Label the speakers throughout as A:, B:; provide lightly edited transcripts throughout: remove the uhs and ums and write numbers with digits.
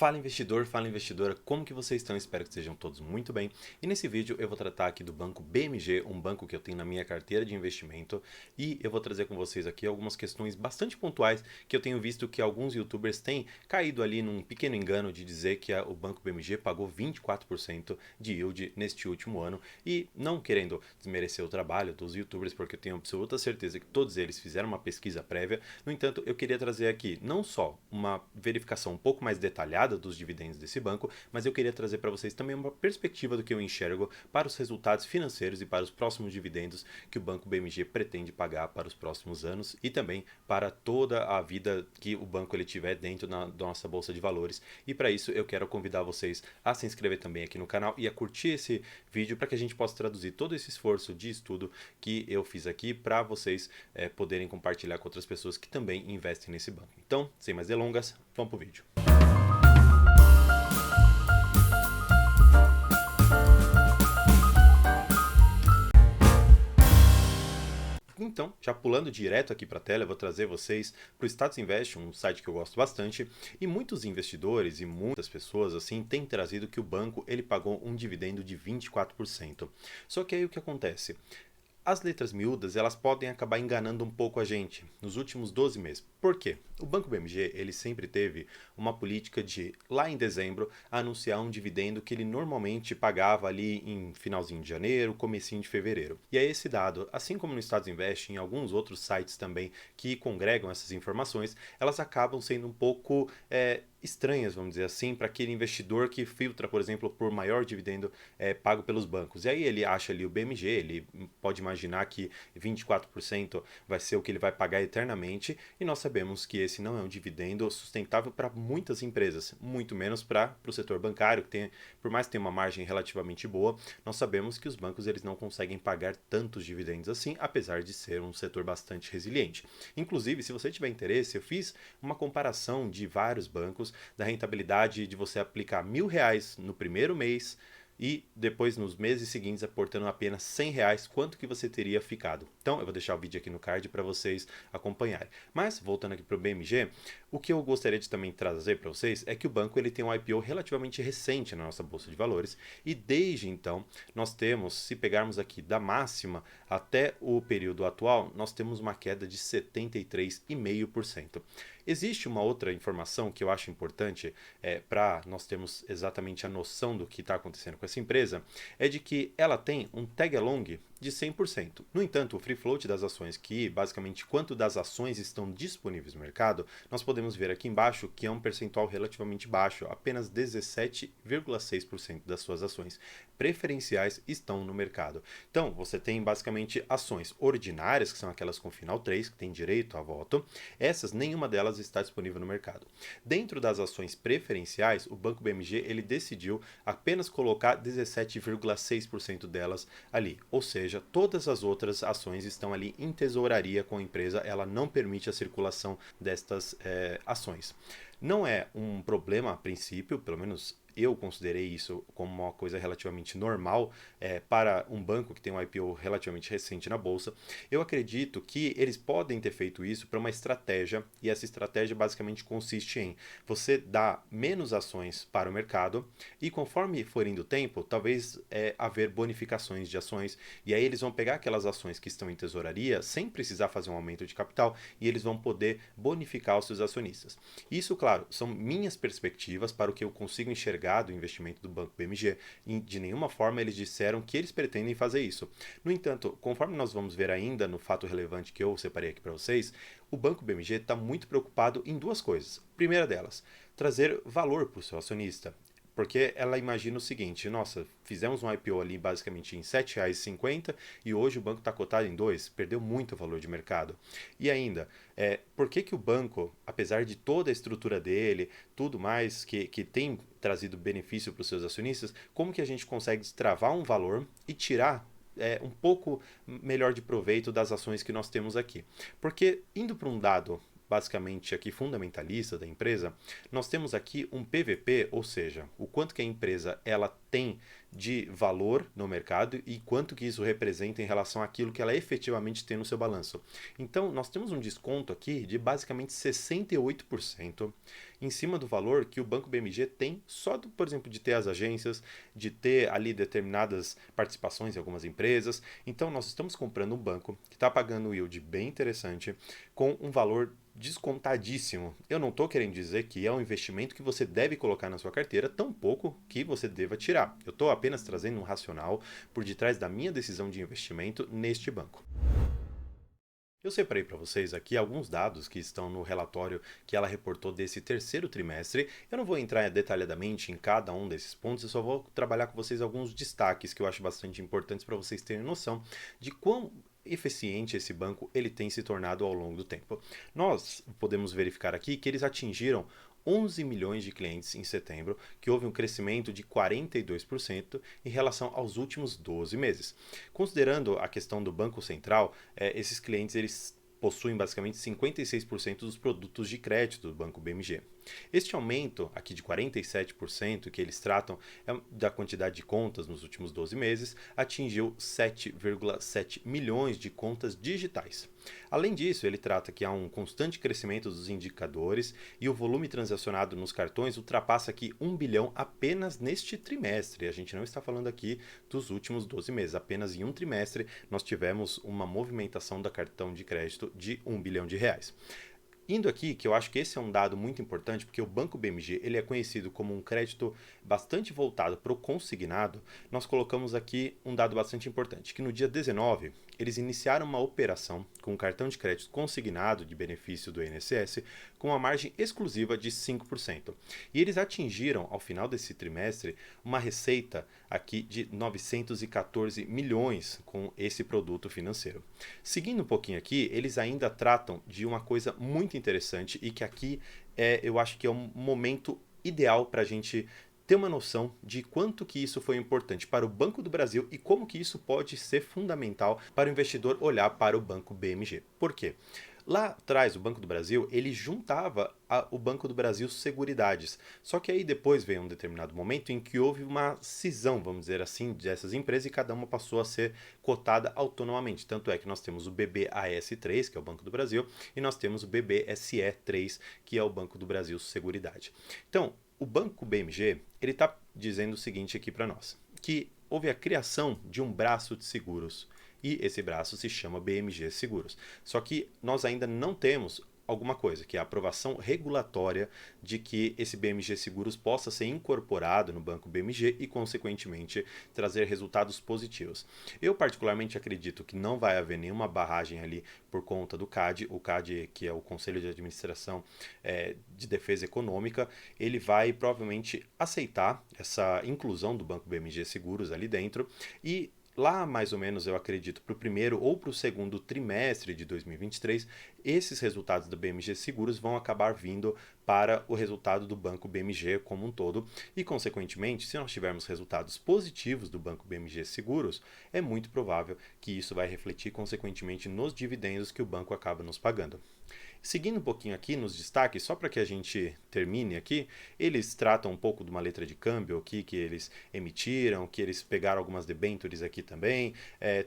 A: Fala investidor, fala investidora, como que vocês estão? Espero que estejam todos muito bem. E nesse vídeo eu vou tratar aqui do banco BMG, um banco que eu tenho na minha carteira de investimento, e eu vou trazer com vocês aqui algumas questões bastante pontuais que eu tenho visto que alguns youtubers têm caído ali num pequeno engano de dizer que o banco BMG pagou 24% de yield neste último ano, e não querendo desmerecer o trabalho dos youtubers, porque eu tenho absoluta certeza que todos eles fizeram uma pesquisa prévia. No entanto, eu queria trazer aqui não só uma verificação um pouco mais detalhada dos dividendos desse banco, mas eu queria trazer para vocês também uma perspectiva do que eu enxergo para os resultados financeiros e para os próximos dividendos que o banco BMG pretende pagar para os próximos anos e também para toda a vida que o banco ele tiver dentro da nossa bolsa de valores. E para isso eu quero convidar vocês a se inscrever também aqui no canal e a curtir esse vídeo para que a gente possa traduzir todo esse esforço de estudo que eu fiz aqui para vocês poderem compartilhar com outras pessoas que também investem nesse banco. Então, sem mais delongas, vamos para o vídeo. Então, já pulando direto aqui para a tela, eu vou trazer vocês para o Status Invest, um site que eu gosto bastante, e muitos investidores e muitas pessoas assim têm trazido que o banco ele pagou um dividendo de 24%. Só que aí o que acontece? As letras miúdas, elas podem acabar enganando um pouco a gente nos últimos 12 meses. Por quê? O Banco BMG, ele sempre teve uma política de, lá em dezembro, anunciar um dividendo que ele normalmente pagava ali em finalzinho de janeiro, comecinho de fevereiro. E é esse dado, assim como no Estados Invest, em alguns outros sites também que congregam essas informações, elas acabam sendo um pouco estranhas, vamos dizer assim, para aquele investidor que filtra, por exemplo, por maior dividendo pago pelos bancos. E aí ele acha ali o BMG, ele pode imaginar que 24% vai ser o que ele vai pagar eternamente, e nós sabemos que esse não é um dividendo sustentável para muitas empresas, muito menos para o setor bancário, que tem, por mais que tenha uma margem relativamente boa, nós sabemos que os bancos eles não conseguem pagar tantos dividendos assim, apesar de ser um setor bastante resiliente. Inclusive, se você tiver interesse, eu fiz uma comparação de vários bancos, da rentabilidade de você aplicar R$ 1.000 no primeiro mês e depois nos meses seguintes aportando apenas R$ 100, quanto que você teria ficado. Então eu vou deixar o vídeo aqui no card para vocês acompanharem. Mas voltando aqui para o BMG, o que eu gostaria de também trazer para vocês é que o banco ele tem um IPO relativamente recente na nossa bolsa de valores, e desde então nós temos, se pegarmos aqui da máxima até o período atual, nós temos uma queda de 73,5%. Existe uma outra informação que eu acho importante para nós termos exatamente a noção do que está acontecendo com essa empresa, é de que ela tem um tag along de 100%. No entanto, o free float das ações, que basicamente quanto das ações estão disponíveis no mercado, nós podemos ver aqui embaixo que é um percentual relativamente baixo, apenas 17,6% das suas ações preferenciais estão no mercado. Então, você tem basicamente ações ordinárias, que são aquelas com final 3, que tem direito a voto. Essas, nenhuma delas está disponível no mercado. Dentro das ações preferenciais, o Banco BMG ele decidiu apenas colocar 17,6% delas ali, ou seja, todas as outras ações estão ali em tesouraria com a empresa, ela não permite a circulação destas ações. Não é um problema a princípio, pelo menos eu considerei isso como uma coisa relativamente normal para um banco que tem um IPO relativamente recente na bolsa. Eu acredito que eles podem ter feito isso para uma estratégia, e essa estratégia basicamente consiste em você dar menos ações para o mercado, e conforme for indo o tempo, talvez haver bonificações de ações, e aí eles vão pegar aquelas ações que estão em tesouraria sem precisar fazer um aumento de capital, e eles vão poder bonificar os seus acionistas. Isso, claro, são minhas perspectivas para o que eu consigo enxergar do investimento do Banco BMG. E de nenhuma forma eles disseram que eles pretendem fazer isso. No entanto, conforme nós vamos ver ainda no fato relevante que eu separei aqui para vocês, o Banco BMG está muito preocupado em duas coisas. Primeira delas, trazer valor para o seu acionista. Porque ela imagina o seguinte: nossa, fizemos um IPO ali basicamente em R$ 7,50 e hoje o banco está cotado em 2, perdeu muito valor de mercado. E ainda, por que o banco, apesar de toda a estrutura dele, tudo mais que tem trazido benefício para os seus acionistas, como que a gente consegue destravar um valor e tirar um pouco melhor de proveito das ações que nós temos aqui? Porque indo para um dado basicamente aqui fundamentalista da empresa, nós temos aqui um PVP, ou seja, o quanto que a empresa ela tem de valor no mercado e quanto que isso representa em relação àquilo que ela efetivamente tem no seu balanço. Então, nós temos um desconto aqui de basicamente 68% em cima do valor que o Banco BMG tem só, por exemplo, de ter as agências, de ter ali determinadas participações em algumas empresas. Então, nós estamos comprando um banco que está pagando um yield bem interessante com um valor descontadíssimo. Eu não estou querendo dizer que é um investimento que você deve colocar na sua carteira, tampouco que você deva tirar. Eu estou apenas trazendo um racional por detrás da minha decisão de investimento neste banco. Eu separei para vocês aqui alguns dados que estão no relatório que ela reportou desse terceiro trimestre. Eu não vou entrar detalhadamente em cada um desses pontos, eu só vou trabalhar com vocês alguns destaques que eu acho bastante importantes para vocês terem noção de quão eficiente esse banco ele tem se tornado ao longo do tempo. Nós podemos verificar aqui que eles atingiram 11 milhões de clientes em setembro, que houve um crescimento de 42% em relação aos últimos 12 meses. Considerando a questão do Banco Central, esses clientes eles possuem basicamente 56% dos produtos de crédito do Banco BMG. Este aumento aqui de 47% que eles tratam da quantidade de contas nos últimos 12 meses atingiu 7,7 milhões de contas digitais. Além disso, ele trata que há um constante crescimento dos indicadores e o volume transacionado nos cartões ultrapassa aqui 1 bilhão apenas neste trimestre. A gente não está falando aqui dos últimos 12 meses, apenas em um trimestre nós tivemos uma movimentação da cartão de crédito de 1 bilhão de reais. Indo aqui, que eu acho que esse é um dado muito importante, porque o Banco BMG ele é conhecido como um crédito bastante voltado para o consignado, nós colocamos aqui um dado bastante importante, que no dia 19 eles iniciaram uma operação com um cartão de crédito consignado de benefício do INSS com uma margem exclusiva de 5%. E eles atingiram, ao final desse trimestre, uma receita aqui de 914 milhões com esse produto financeiro. Seguindo um pouquinho aqui, eles ainda tratam de uma coisa muito interessante e que aqui eu acho que é um momento ideal para a gente ter uma noção de quanto que isso foi importante para o Banco do Brasil e como que isso pode ser fundamental para o investidor olhar para o Banco BMG. Por quê? Lá atrás, o Banco do Brasil, ele juntava o Banco do Brasil Seguridades. Só que aí depois veio um determinado momento em que houve uma cisão, vamos dizer assim, dessas empresas e cada uma passou a ser cotada autonomamente. Tanto é que nós temos o BBAS3, que é o Banco do Brasil, e nós temos o BBSE3, que é o Banco do Brasil Seguridade. Então, o Banco BMG, ele está dizendo o seguinte aqui para nós, que houve a criação de um braço de seguros e esse braço se chama BMG Seguros. Só que nós ainda não temos alguma coisa, que é a aprovação regulatória de que esse BMG Seguros possa ser incorporado no Banco BMG e, consequentemente, trazer resultados positivos. Eu, particularmente, acredito que não vai haver nenhuma barragem ali por conta do CAD. O CAD, que é o Conselho de Administração de Defesa Econômica, ele vai provavelmente aceitar essa inclusão do Banco BMG Seguros ali dentro e lá, mais ou menos, eu acredito, para o primeiro ou para o segundo trimestre de 2023, esses resultados do BMG Seguros vão acabar vindo para o resultado do Banco BMG como um todo. E, consequentemente, se nós tivermos resultados positivos do Banco BMG Seguros, é muito provável que isso vai refletir, consequentemente, nos dividendos que o banco acaba nos pagando. Seguindo um pouquinho aqui nos destaques, só para que a gente termine aqui, eles tratam um pouco de uma letra de câmbio aqui que eles emitiram, que eles pegaram algumas debêntures aqui também.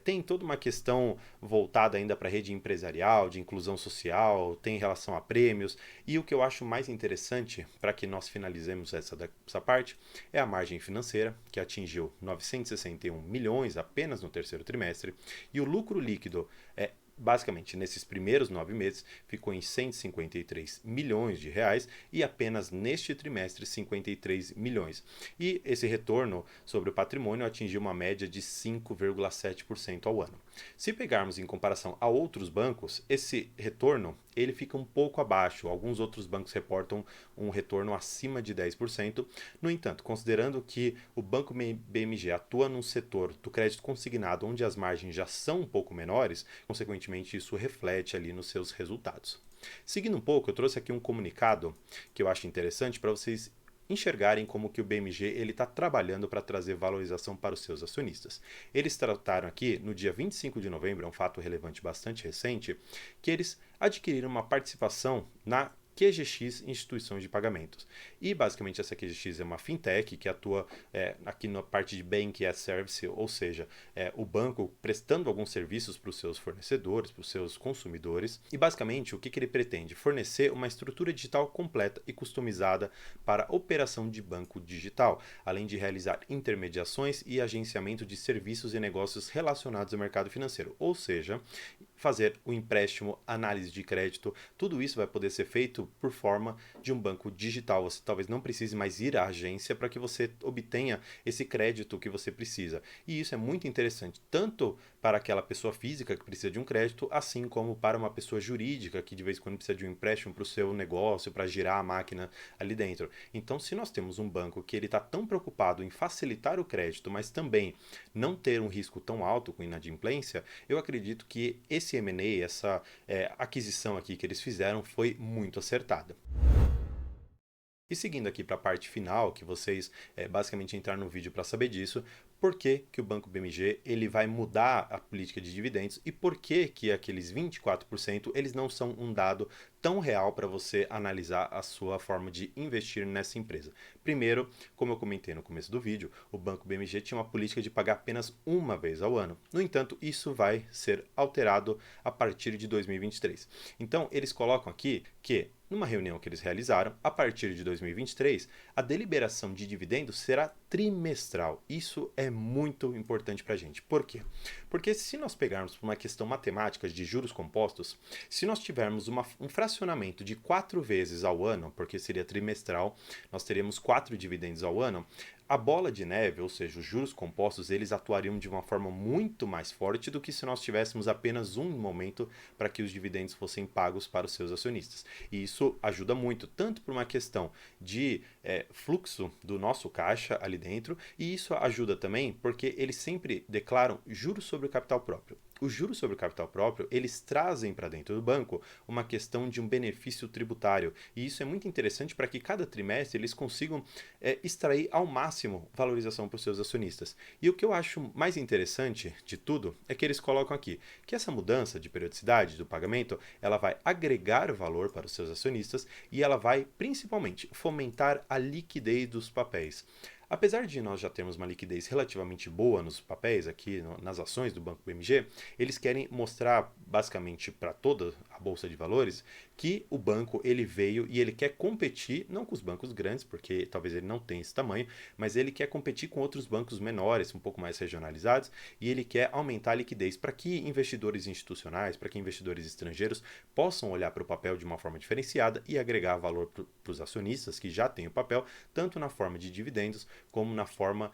A: Tem toda uma questão voltada ainda para a rede empresarial, de inclusão social, tem relação a prêmios. E o que eu acho mais interessante, para que nós finalizemos essa parte, é a margem financeira, que atingiu 961 milhões apenas no terceiro trimestre, e o lucro líquido basicamente, nesses primeiros 9 meses, ficou em 153 milhões de reais e apenas neste trimestre 53 milhões. E esse retorno sobre o patrimônio atingiu uma média de 5,7% ao ano. Se pegarmos em comparação a outros bancos, esse retorno ele fica um pouco abaixo. Alguns outros bancos reportam um retorno acima de 10%. No entanto, considerando que o Banco BMG atua num setor do crédito consignado onde as margens já são um pouco menores, consequentemente isso reflete ali nos seus resultados. Seguindo um pouco, eu trouxe aqui um comunicado que eu acho interessante para vocês enxergarem como que o BMG ele está trabalhando para trazer valorização para os seus acionistas. Eles trataram aqui, no dia 25 de novembro, é um fato relevante bastante recente, que eles adquiriram uma participação na QGX Instituições de Pagamentos. E basicamente essa QGX é uma fintech que atua aqui na parte de Bank as Service, ou seja, o banco prestando alguns serviços para os seus fornecedores, para os seus consumidores. E basicamente o que ele pretende? Fornecer uma estrutura digital completa e customizada para a operação de banco digital, além de realizar intermediações e agenciamento de serviços e negócios relacionados ao mercado financeiro, ou seja, fazer o empréstimo, análise de crédito, tudo isso vai poder ser feito por forma de um banco digital. Você talvez não precise mais ir à agência para que você obtenha esse crédito que você precisa. E isso é muito interessante, tanto para aquela pessoa física que precisa de um crédito, assim como para uma pessoa jurídica que de vez em quando precisa de um empréstimo para o seu negócio, para girar a máquina ali dentro. Então, se nós temos um banco que ele está tão preocupado em facilitar o crédito, mas também não ter um risco tão alto com inadimplência, eu acredito que esse M&A, essa aquisição aqui que eles fizeram foi muito acertada. E seguindo aqui para a parte final, que vocês basicamente entraram no vídeo para saber disso, por que, que o Banco BMG ele vai mudar a política de dividendos e por que, que aqueles 24% eles não são um dado tão real para você analisar a sua forma de investir nessa empresa. Primeiro, como eu comentei no começo do vídeo, o Banco BMG tinha uma política de pagar apenas uma vez ao ano. No entanto, isso vai ser alterado a partir de 2023. Então, eles colocam aqui que numa reunião que eles realizaram, a partir de 2023, a deliberação de dividendos será trimestral. Isso é muito importante para a gente. Por quê? Porque se nós pegarmos uma questão matemática de juros compostos, se nós tivermos um fracionamento de 4 vezes ao ano, porque seria trimestral, nós teríamos 4 dividendos ao ano, a bola de neve, ou seja, os juros compostos, eles atuariam de uma forma muito mais forte do que se nós tivéssemos apenas um momento para que os dividendos fossem pagos para os seus acionistas. E isso ajuda muito, tanto por uma questão de fluxo do nosso caixa ali dentro, e isso ajuda também porque eles sempre declaram juros sobre o capital próprio. Os juros sobre o capital próprio, eles trazem para dentro do banco uma questão de um benefício tributário. E isso é muito interessante para que cada trimestre eles consigam extrair ao máximo valorização para os seus acionistas. E o que eu acho mais interessante de tudo é que eles colocam aqui que essa mudança de periodicidade do pagamento, ela vai agregar valor para os seus acionistas e ela vai principalmente fomentar a liquidez dos papéis. Apesar de nós já termos uma liquidez relativamente boa nos papéis aqui, nas ações do Banco BMG, eles querem mostrar basicamente para toda a bolsa de valores que o banco ele veio e ele quer competir, não com os bancos grandes, porque talvez ele não tenha esse tamanho, mas ele quer competir com outros bancos menores, um pouco mais regionalizados, e ele quer aumentar a liquidez para que investidores institucionais, para que investidores estrangeiros possam olhar para o papel de uma forma diferenciada e agregar valor para os acionistas que já têm o papel, tanto na forma de dividendos como na forma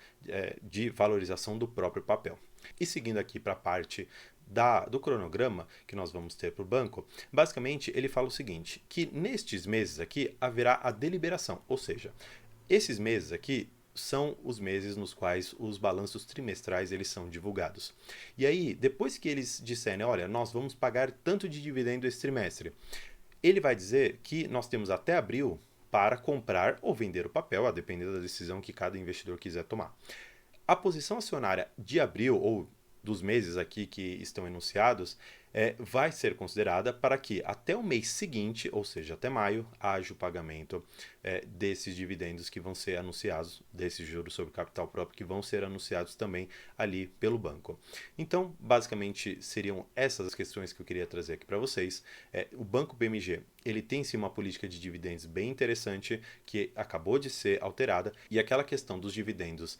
A: de valorização do próprio papel. E seguindo aqui para a parte do cronograma que nós vamos ter para o banco, basicamente ele fala o seguinte, que nestes meses aqui haverá a deliberação, ou seja, esses meses aqui são os meses nos quais os balanços trimestrais eles são divulgados. E aí, depois que eles disserem, olha, nós vamos pagar tanto de dividendo esse trimestre, ele vai dizer que nós temos até abril para comprar ou vender o papel, a depender da decisão que cada investidor quiser tomar. A posição acionária de abril ou dos meses aqui que estão enunciados vai ser considerada para que até o mês seguinte, ou seja, até maio, haja o pagamento desses dividendos que vão ser anunciados, desses juros sobre capital próprio que vão ser anunciados também ali pelo banco. Então, basicamente, seriam essas as questões que eu queria trazer aqui para vocês. O Banco BMG, ele tem sim uma política de dividendos bem interessante que acabou de ser alterada e aquela questão dos dividendos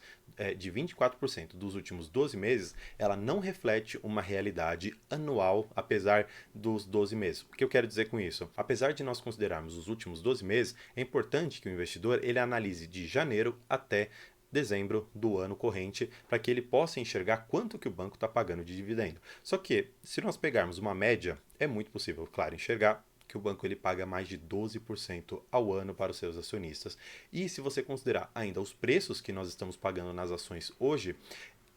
A: de 24% dos últimos 12 meses, ela não reflete uma realidade anual, apesar dos 12 meses. O que eu quero dizer com isso? Apesar de nós considerarmos os últimos 12 meses, é importante que o investidor ele analise de janeiro até dezembro do ano corrente para que ele possa enxergar quanto que o banco está pagando de dividendo. Só que, se nós pegarmos uma média, é muito possível, claro, enxergar que o banco ele paga mais de 12% ao ano para os seus acionistas. E se você considerar ainda os preços que nós estamos pagando nas ações hoje,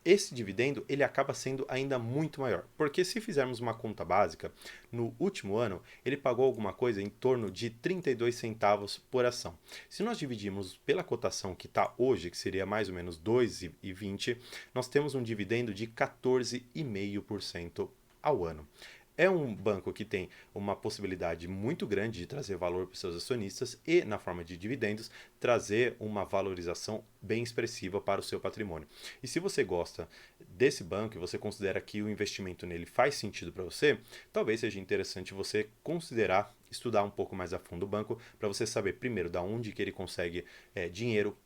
A: esse dividendo ele acaba sendo ainda muito maior, porque se fizermos uma conta básica, no último ano ele pagou alguma coisa em torno de 32 centavos por ação. Se nós dividirmos pela cotação que está hoje, que seria mais ou menos 2,20, nós temos um dividendo de 14,5% ao ano. É um banco que tem uma possibilidade muito grande de trazer valor para os seus acionistas e, na forma de dividendos, trazer uma valorização bem expressiva para o seu patrimônio. E se você gosta desse banco e você considera que o investimento nele faz sentido para você, talvez seja interessante você considerar estudar um pouco mais a fundo o banco para você saber primeiro da onde que ele consegue dinheiro,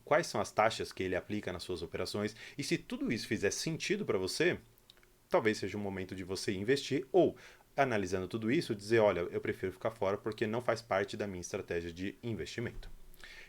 A: quais são as taxas que ele aplica nas suas operações e se tudo isso fizer sentido para você, talvez seja um momento de você investir ou, analisando tudo isso, dizer, olha, eu prefiro ficar fora porque não faz parte da minha estratégia de investimento.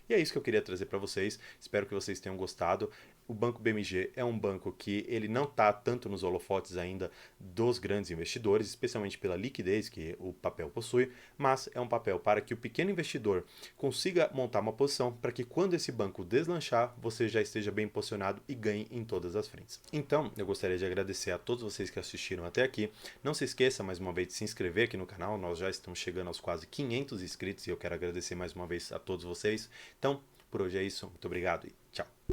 A: E é isso que eu queria trazer para vocês. Espero que vocês tenham gostado. O Banco BMG é um banco que ele não está tanto nos holofotes ainda dos grandes investidores, especialmente pela liquidez que o papel possui, mas é um papel para que o pequeno investidor consiga montar uma posição para que quando esse banco deslanchar, você já esteja bem posicionado e ganhe em todas as frentes. Então, eu gostaria de agradecer a todos vocês que assistiram até aqui. Não se esqueça mais uma vez de se inscrever aqui no canal, nós já estamos chegando aos quase 500 inscritos e eu quero agradecer mais uma vez a todos vocês. Então, por hoje é isso. Muito obrigado e tchau.